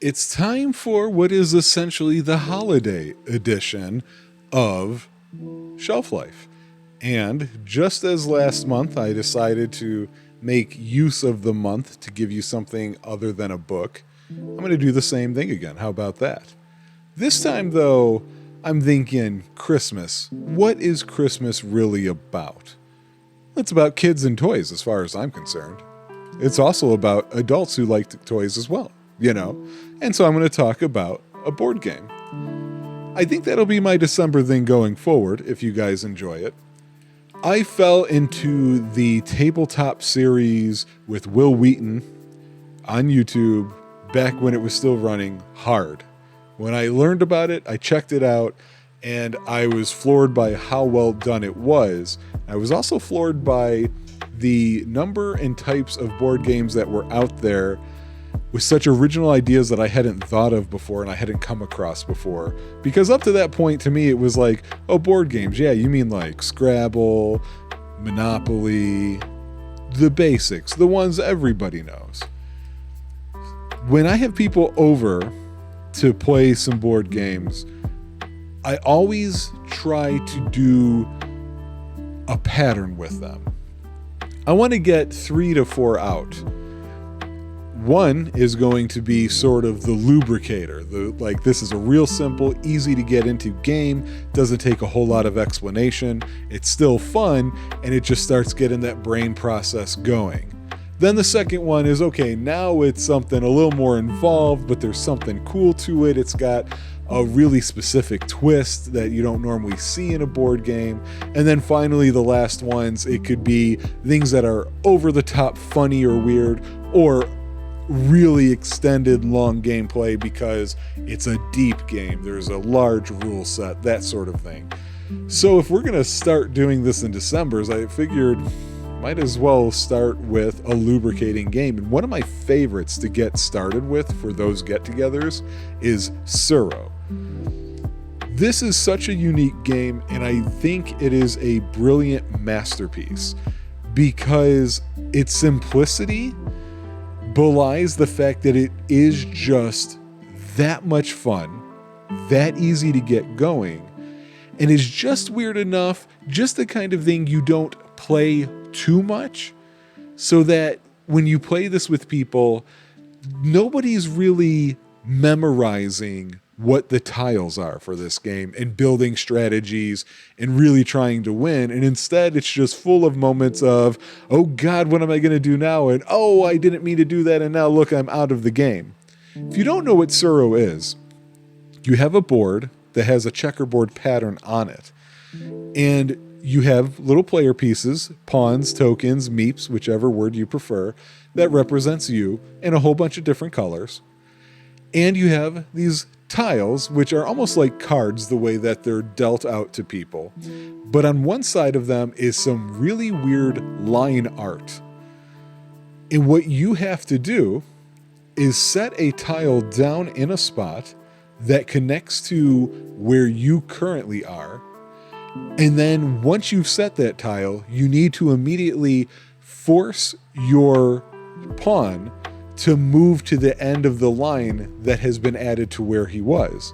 It's time for what is essentially the holiday edition of Shelf Life. And just as last month, I decided to make use of the month to give you something other than a book, I'm going to do the same thing again. How about that? This time, though, I'm thinking Christmas. What is Christmas really about? It's about kids and toys, as far as I'm concerned. It's also about adults who like toys as well, you know? And so I'm going to talk about a board game. I think that'll be my December thing going forward, if you guys enjoy it. I fell into the tabletop series with Will Wheaton on YouTube back when it was still running hard. When I learned about it, I checked it out, and I was floored by how well done it was. I was also floored by the number and types of board games that were out there with such original ideas that I hadn't thought of before and I hadn't come across before. Because up to that point, to me, it was like, oh, board games. Yeah, you mean like Scrabble, Monopoly, the basics, the ones everybody knows. When I have people over to play some board games, I always try to do a pattern with them. I want to get 3 to 4 out. One is going to be sort of the lubricator. This is a real simple, easy to get into game, doesn't take a whole lot of explanation, it's still fun, and it just starts getting that brain process going. Then the second one is, okay, now it's something a little more involved, but there's something cool to it. It's got a really specific twist that you don't normally see in a board game. And then finally, the last ones, it could be things that are over the top funny or weird, or really extended long gameplay because it's a deep game. There's a large rule set, that sort of thing. So if we're going to start doing this in December, I figured might as well start with a lubricating game. And one of my favorites to get started with for those get-togethers is Tsuro. This is such a unique game, and I think it is a brilliant masterpiece because its simplicity belies the fact that it is just that much fun, that easy to get going, and is just weird enough, just the kind of thing you don't play too much, so that when you play this with people, nobody's really memorizing what the tiles are for this game and building strategies and really trying to win. And instead, it's just full of moments of, oh God, what am I going to do now? And oh, I didn't mean to do that. And now look, I'm out of the game. If you don't know what Tsuro is, you have a board that has a checkerboard pattern on it. And you have little player pieces, pawns, tokens, meeps, whichever word you prefer, that represents you in a whole bunch of different colors. And you have these tiles, which are almost like cards the way that they're dealt out to people. But on one side of them is some really weird line art. And what you have to do is set a tile down in a spot that connects to where you currently are. And then once you've set that tile, you need to immediately force your pawn to move to the end of the line that has been added to where he was.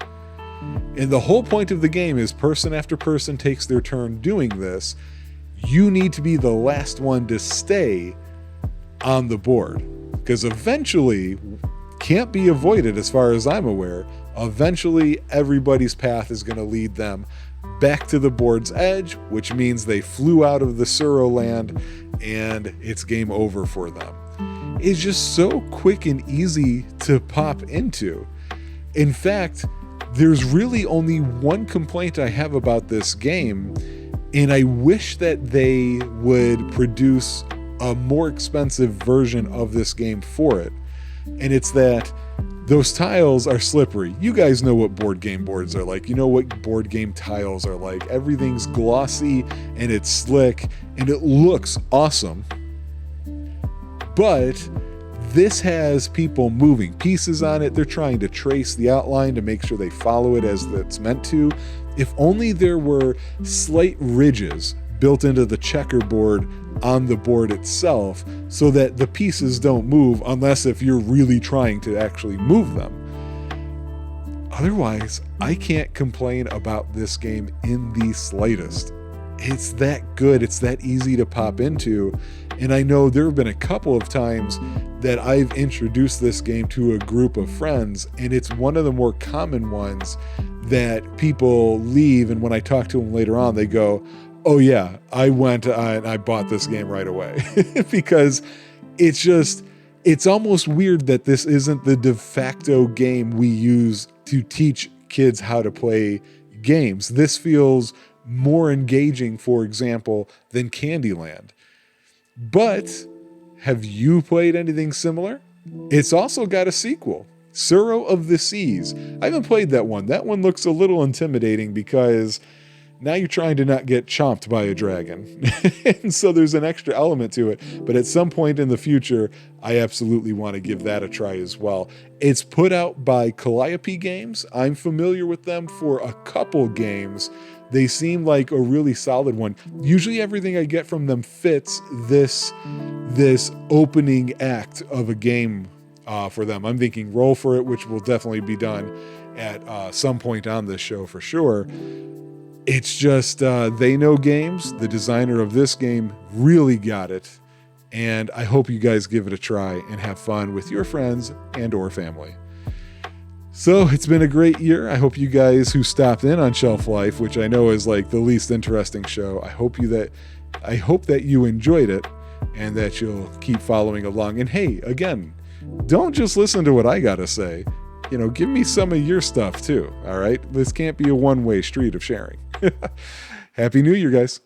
And the whole point of the game is person after person takes their turn doing this. You need to be the last one to stay on the board. Because eventually, can't be avoided as far as I'm aware, eventually everybody's path is going to lead them back to the board's edge, which means they flew out of the Tsuro land and it's game over for them. It's just so quick and easy to pop into. In fact, there's really only one complaint I have about this game, and I wish that they would produce a more expensive version of this game for it. And it's that those tiles are slippery. You guys know what board game boards are like. You know what board game tiles are like. Everything's glossy and it's slick and it looks awesome. But this has people moving pieces on it. They're trying to trace the outline to make sure they follow it as it's meant to. If only there were slight ridges built into the checkerboard on the board itself so that the pieces don't move unless if you're really trying to actually move them. otherwise, I can't complain about this game in the slightest. It's that good. It's that easy to pop into. And I know there have been a couple of times that I've introduced this game to a group of friends, and it's one of the more common ones that people leave. And when I talk to them later on, they go, oh yeah, I went and I bought this game right away. Because it's almost weird that this isn't the de facto game we use to teach kids how to play games. This feels more engaging, for example, than Candyland. But have you played anything similar? It's also got a sequel, Tsuro of the Seas. I haven't played that one. That one looks a little intimidating because now you're trying to not get chomped by a dragon. And so there's an extra element to it. But at some point in the future, I absolutely want to give that a try as well. It's put out by Calliope Games. I'm familiar with them for a couple games. They seem like a really solid one. Usually everything I get from them fits this opening act of a game for them. I'm thinking Roll for It, which will definitely be done at some point on this show for sure. It's just, they know games. The designer of this game really got it. And I hope you guys give it a try and have fun with your friends and or family. So it's been a great year. I hope you guys who stopped in on Shelf Life, which I know is like the least interesting show, I hope that you enjoyed it and that you'll keep following along. And hey, again, don't just listen to what I got to say. Give me some of your stuff too. All right. This can't be a one-way street of sharing. Happy New Year, guys.